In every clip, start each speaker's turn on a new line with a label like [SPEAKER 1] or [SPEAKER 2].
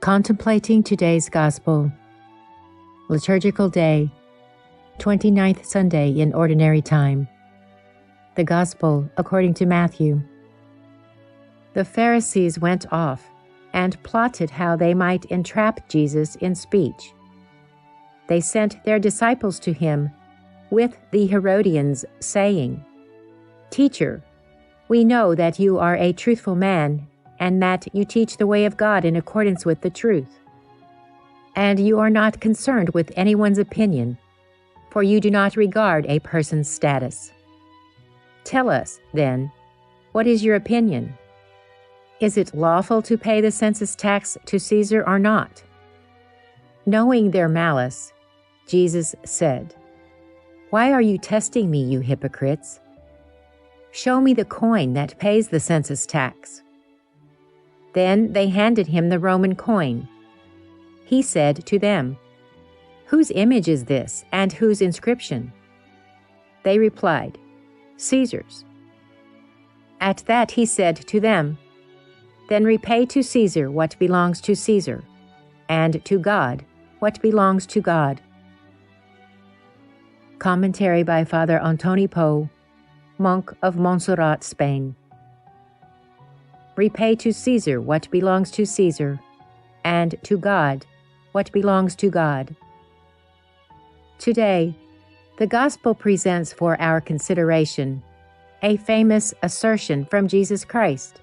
[SPEAKER 1] Contemplating today's Gospel. Liturgical Day, 29th Sunday in Ordinary Time. The Gospel according to Matthew. The Pharisees went off and plotted how they might entrap Jesus in speech. They sent their disciples to him with the Herodians, saying, "Teacher, we know that you are a truthful man, and that you teach the way of God in accordance with the truth. And you are not concerned with anyone's opinion, for you do not regard a person's status. Tell us, then, what is your opinion? Is it lawful to pay the census tax to Caesar or not?" Knowing their malice, Jesus said, "Why are you testing me, you hypocrites? Show me the coin that pays the census tax." Then they handed him the Roman coin. He said to them, "Whose image is this, and whose inscription?" They replied, "Caesar's." At that he said to them, "Then repay to Caesar what belongs to Caesar, and to God what belongs to God." Commentary by Father Antoni, monk of Montserrat, Spain. Repay to Caesar what belongs to Caesar, and to God what belongs to God. Today, the Gospel presents for our consideration a famous assertion from Jesus Christ.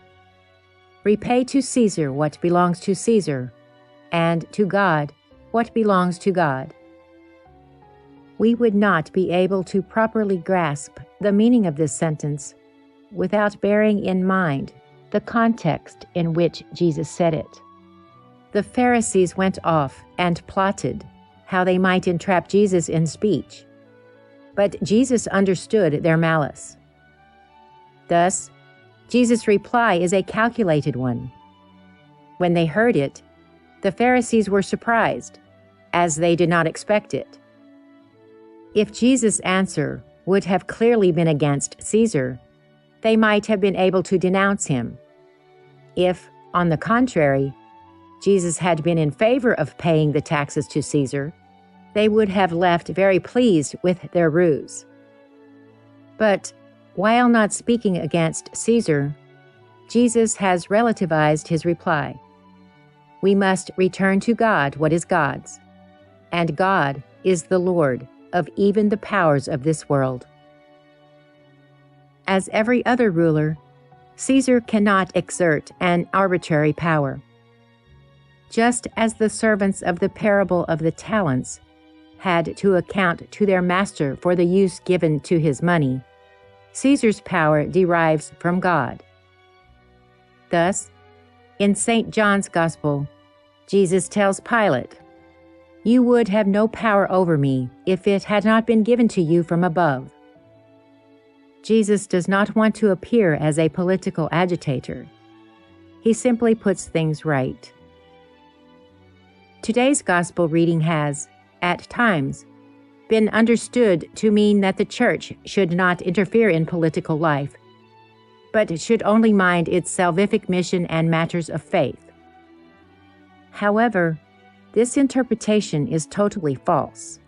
[SPEAKER 1] Repay to Caesar what belongs to Caesar, and to God what belongs to God. We would not be able to properly grasp the meaning of this sentence without bearing in mind the context in which Jesus said it. The Pharisees went off and plotted how they might entrap Jesus in speech, but Jesus understood their malice. Thus, Jesus' reply is a calculated one. When they heard it, the Pharisees were surprised, as they did not expect it. If Jesus' answer would have clearly been against Caesar, they might have been able to denounce him. If, on the contrary, Jesus had been in favor of paying the taxes to Caesar, they would have left very pleased with their ruse. But while not speaking against Caesar, Jesus has relativized his reply. We must return to God what is God's, and God is the Lord of even the powers of this world. As every other ruler, Caesar cannot exert an arbitrary power. Just as the servants of the parable of the talents had to account to their master for the use given to his money, Caesar's power derives from God. Thus, in St. John's Gospel, Jesus tells Pilate, "You would have no power over me if it had not been given to you from above." Jesus does not want to appear as a political agitator. He simply puts things right. Today's Gospel reading has, at times, been understood to mean that the Church should not interfere in political life, but should only mind its salvific mission and matters of faith. However, this interpretation is totally false.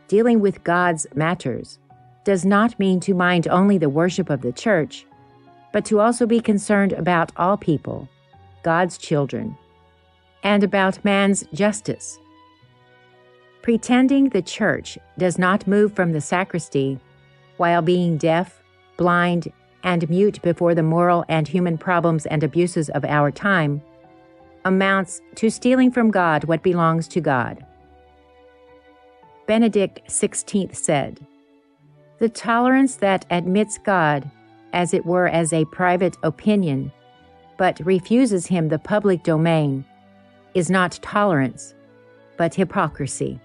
[SPEAKER 1] Dealing with God's matters does not mean to mind only the worship of the Church, but to also be concerned about all people, God's children, and about man's justice. Pretending the Church does not move from the sacristy while being deaf, blind, and mute before the moral and human problems and abuses of our time amounts to stealing from God what belongs to God. Benedict XVI said, "The tolerance that admits God, as it were as a private opinion, but refuses him the public domain, is not tolerance, but hypocrisy."